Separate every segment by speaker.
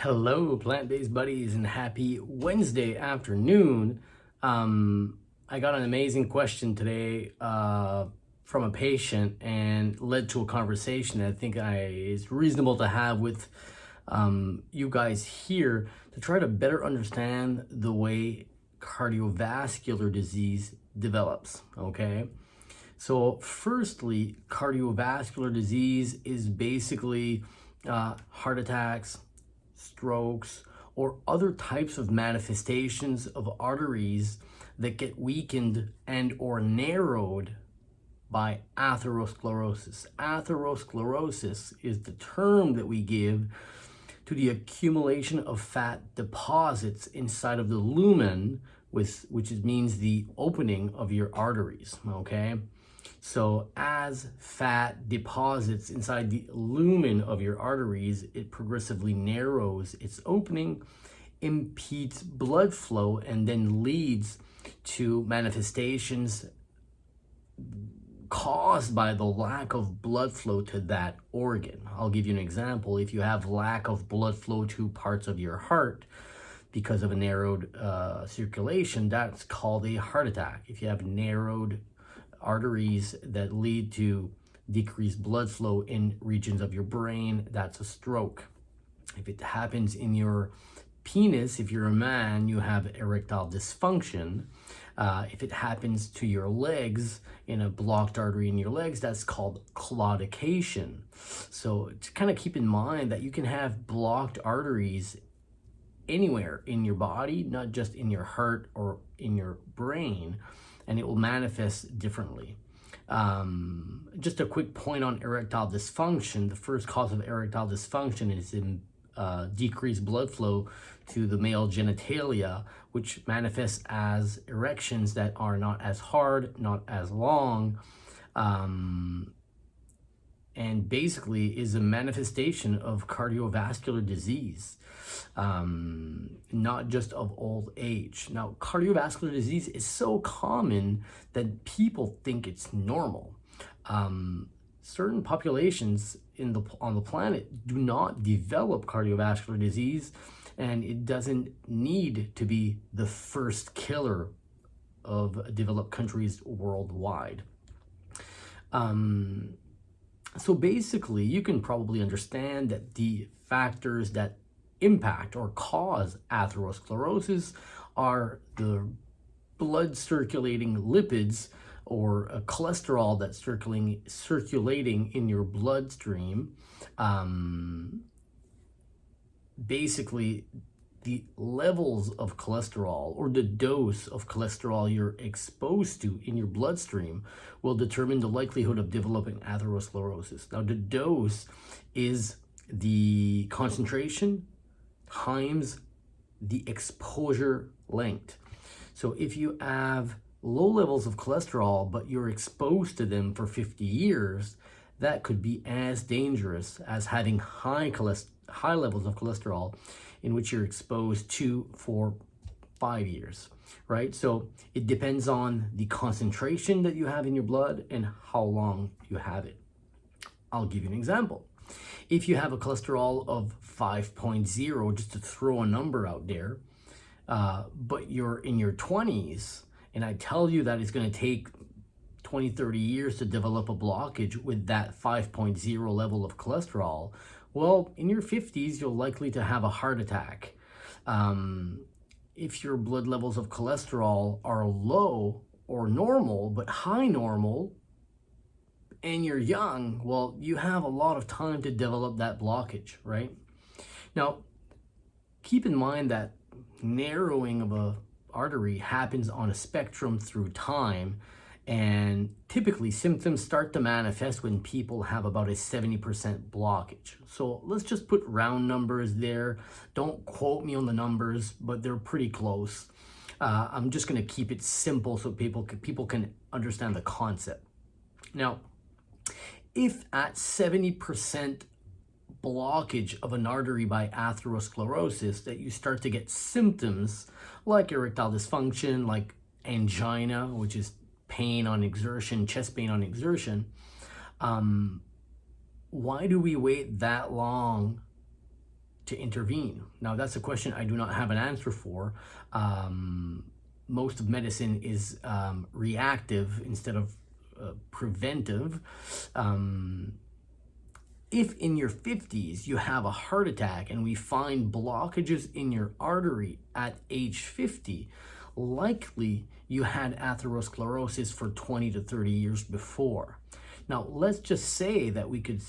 Speaker 1: Hello, plant-based buddies, and happy Wednesday afternoon. I got an amazing question today from a patient and led to a conversation that I think is reasonable to have with you guys here to try to better understand the way cardiovascular disease develops, okay? So firstly, cardiovascular disease is basically heart attacks, strokes, or other types of manifestations of arteries that get weakened and or narrowed by atherosclerosis. Atherosclerosis is the term that we give to the accumulation of fat deposits inside of the lumen, which means the opening of your arteries, okay? So as fat deposits inside the lumen of your arteries, it progressively narrows its opening, impedes blood flow, and then leads to manifestations caused by the lack of blood flow to that organ. I'll give you an example. If you have lack of blood flow to parts of your heart because of a narrowed circulation, that's called a heart attack. If you have narrowed arteries that lead to decreased blood flow in regions of your brain, that's a stroke. If it happens in your penis, if you're a man, you have erectile dysfunction. If it happens to your legs, in a blocked artery in your legs, that's called claudication. So to kind of keep in mind that you can have blocked arteries anywhere in your body, not just in your heart or in your brain, and it will manifest differently. Just a quick point on erectile dysfunction. The first cause of erectile dysfunction is in decreased blood flow to the male genitalia, which manifests as erections that are not as hard, not as long, and basically is a manifestation of cardiovascular disease, not just of old age. Now, cardiovascular disease is so common that people think it's normal. Certain populations on the planet do not develop cardiovascular disease, and it doesn't need to be the first killer of developed countries worldwide. So basically, you can probably understand that the factors that impact or cause atherosclerosis are the blood circulating lipids or cholesterol that's circulating in your bloodstream. Basically, the levels of cholesterol or the dose of cholesterol you're exposed to in your bloodstream will determine the likelihood of developing atherosclerosis. Now, the dose is the concentration times the exposure length. So if you have low levels of cholesterol, but you're exposed to them for 50 years, that could be as dangerous as having high levels of cholesterol in which you're exposed to for 5 years, right? So it depends on the concentration that you have in your blood and how long you have it. I'll give you an example. If you have a cholesterol of 5.0, just to throw a number out there, but you're in your 20s, and I tell you that it's going to take 20, 30 years to develop a blockage with that 5.0 level of cholesterol, well, in your 50s, you're likely to have a heart attack. If your blood levels of cholesterol are low or normal, but high normal, and you're young, well, you have a lot of time to develop that blockage, right? Now, keep in mind that narrowing of a artery happens on a spectrum through time, and typically symptoms start to manifest when people have about a 70% blockage. So let's just put round numbers there. Don't quote me on the numbers, but they're pretty close. I'm just going to keep it simple so people can understand the concept. Now, if at 70% blockage of an artery by atherosclerosis that you start to get symptoms like erectile dysfunction, like angina, which is pain on exertion, chest pain on exertion, why do we wait that long to intervene? Now, that's a question I do not have an answer for. Most of medicine is reactive instead of preventive. If in your 50s you have a heart attack and we find blockages in your artery at age 50, likely you had atherosclerosis for 20 to 30 years before. Now, let's just say that we could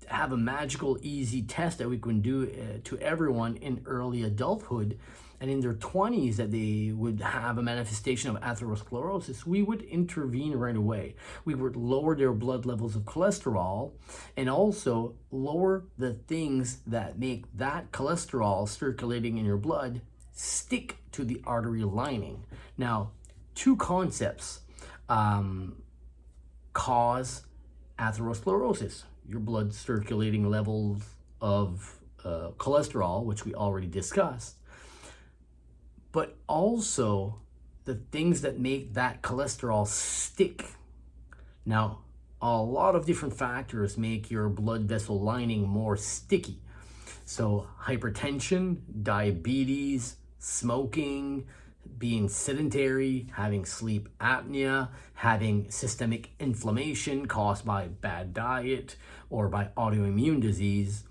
Speaker 1: have a magical, easy test that we can do to everyone in early adulthood, and in their 20s that they would have a manifestation of atherosclerosis, we would intervene right away. We would lower their blood levels of cholesterol and also lower the things that make that cholesterol circulating in your blood stick to the artery lining. Now, two concepts cause atherosclerosis. Your blood circulating levels of cholesterol, which we already discussed, but also the things that make that cholesterol stick. Now, a lot of different factors make your blood vessel lining more sticky. So hypertension, diabetes, smoking, being sedentary, having sleep apnea, having systemic inflammation caused by bad diet or by autoimmune disease,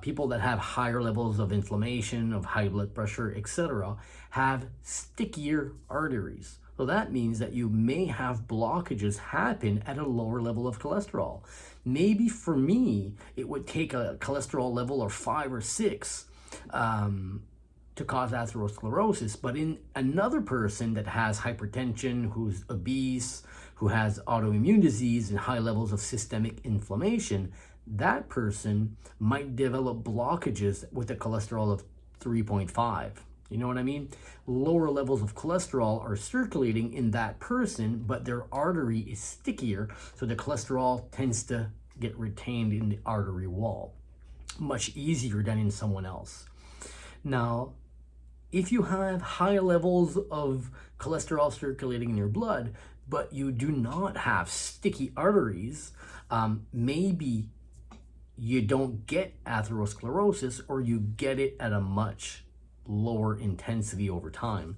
Speaker 1: people that have higher levels of inflammation, of high blood pressure, etc., have stickier arteries. So that means that you may have blockages happen at a lower level of cholesterol. Maybe for me, it would take a cholesterol level of 5 or 6 to cause atherosclerosis, but in another person that has hypertension, who's obese, who has autoimmune disease and high levels of systemic inflammation, that person might develop blockages with a cholesterol of 3.5. You know what I mean? Lower levels of cholesterol are circulating in that person, but their artery is stickier, so the cholesterol tends to get retained in the artery wall. Much easier than in someone else. Now, if you have high levels of cholesterol circulating in your blood, but you do not have sticky arteries, maybe you don't get atherosclerosis, or you get it at a much lower intensity over time.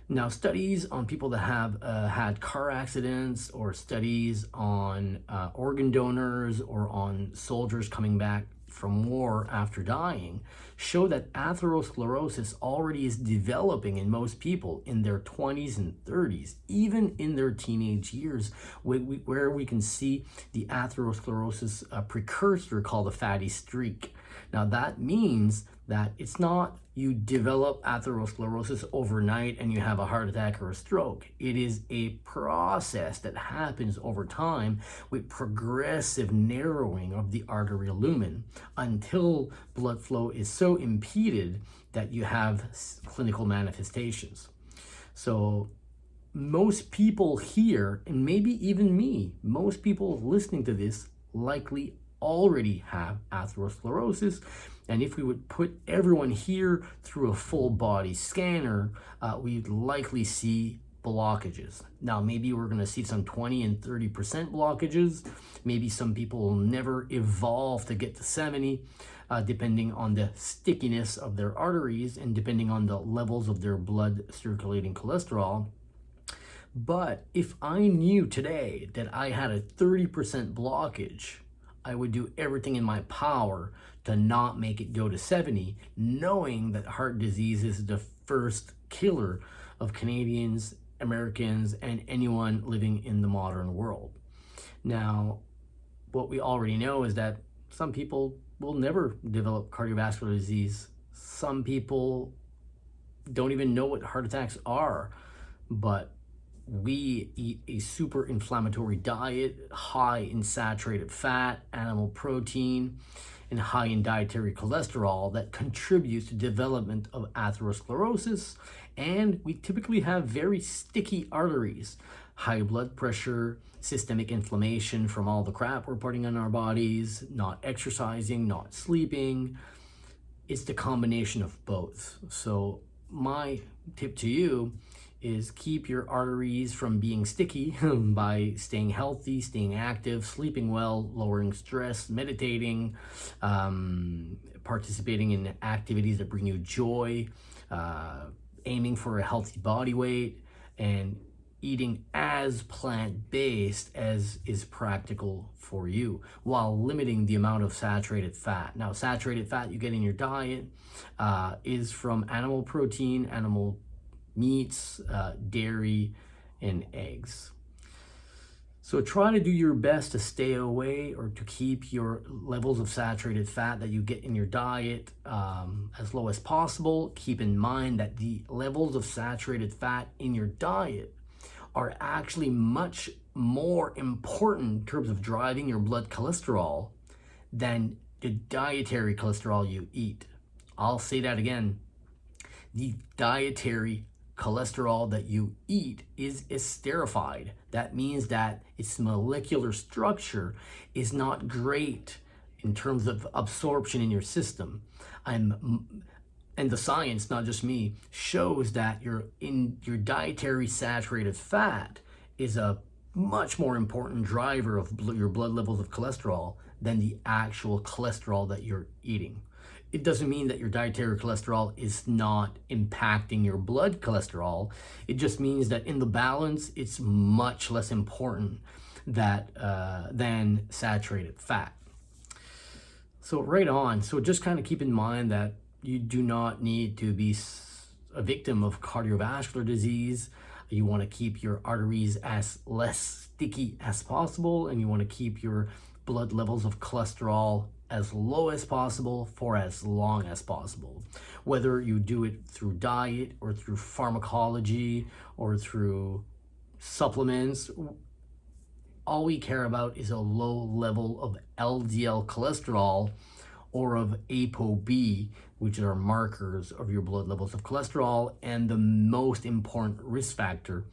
Speaker 1: Now, studies on people that have had car accidents, or studies on organ donors, or on soldiers coming back from war after dying, show that atherosclerosis already is developing in most people in their 20s and 30s, even in their teenage years, where we can see the atherosclerosis precursor called the fatty streak. Now, that means that it's not you develop atherosclerosis overnight and you have a heart attack or a stroke. It is a process that happens over time with progressive narrowing of the arterial lumen until blood flow is so impeded that you have clinical manifestations. So most people here, and maybe even me, most people listening to this likely already have atherosclerosis. And if we would put everyone here through a full body scanner, we'd likely see blockages. Now, maybe we're going to see some 20 and 30% blockages. Maybe some people will never evolve to get to 70, depending on the stickiness of their arteries and depending on the levels of their blood circulating cholesterol. But if I knew today that I had a 30% blockage, I would do everything in my power to not make it go to 70, knowing that heart disease is the first killer of Canadians, Americans, and anyone living in the modern world. Now, what we already know is that some people will never develop cardiovascular disease. Some people don't even know what heart attacks are, but we eat a super inflammatory diet, high in saturated fat, animal protein, and high in dietary cholesterol that contributes to development of atherosclerosis. And we typically have very sticky arteries, high blood pressure, systemic inflammation from all the crap we're putting in our bodies, not exercising, not sleeping. It's the combination of both. So my tip to you is keep your arteries from being sticky by staying healthy, staying active, sleeping well, lowering stress, meditating, participating in activities that bring you joy, aiming for a healthy body weight, and eating as plant-based as is practical for you, while limiting the amount of saturated fat. Now, saturated fat you get in your diet is from animal protein, animal meats, dairy, and eggs. So try to do your best to stay away or to keep your levels of saturated fat that you get in your diet as low as possible. Keep in mind that the levels of saturated fat in your diet are actually much more important in terms of driving your blood cholesterol than the dietary cholesterol you eat. I'll say that again. The dietary cholesterol that you eat is esterified. That means that its molecular structure is not great in terms of absorption in your system. And the science, not just me, shows that your dietary saturated fat is a much more important driver of your blood levels of cholesterol than the actual cholesterol that you're eating. It doesn't mean that your dietary cholesterol is not impacting your blood cholesterol. It just means that in the balance, it's much less important than saturated fat. So right on. So just kind of keep in mind that you do not need to be a victim of cardiovascular disease. You want to keep your arteries as less sticky as possible, and you want to keep your blood levels of cholesterol as low as possible for as long as possible. Whether you do it through diet or through pharmacology or through supplements, all we care about is a low level of LDL cholesterol or of ApoB, which are markers of your blood levels of cholesterol and the most important risk factor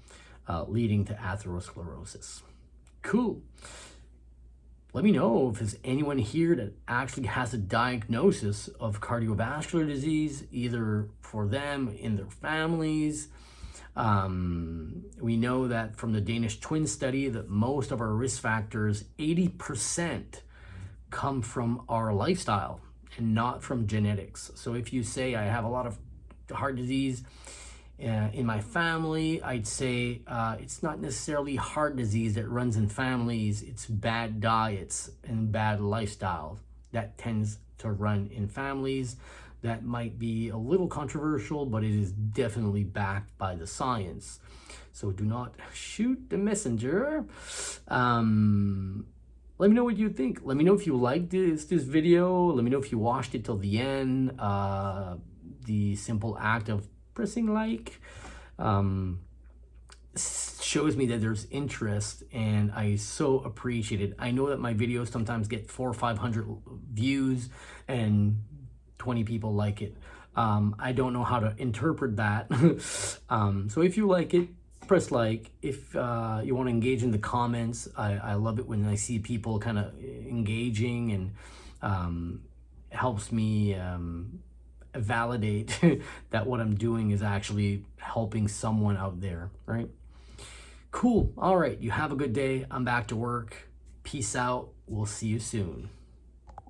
Speaker 1: leading to atherosclerosis. Cool. Let me know if there's anyone here that actually has a diagnosis of cardiovascular disease, either for them, in their families. We know that from the Danish twin study that most of our risk factors, 80%, come from our lifestyle and not from genetics. So if you say, I have a lot of heart disease in my family, I'd say it's not necessarily heart disease that runs in families, it's bad diets and bad lifestyles that tends to run in families. That might be a little controversial, but it is definitely backed by the science. So do not shoot the messenger. Let me know what you think. Let me know if you liked this video. Let me know if you watched it till the end. The simple act of pressing like shows me that there's interest, and I so appreciate it. I know that my videos sometimes get 400 or 500 views and 20 people like it. I don't know how to interpret that. So if you like it, press like. If you want to engage in the comments, I love it when I see people kind of engaging, and helps me validate that what I'm doing is actually helping someone out there, right? Cool. All right. You have a good day. I'm back to work. Peace out. We'll see you soon.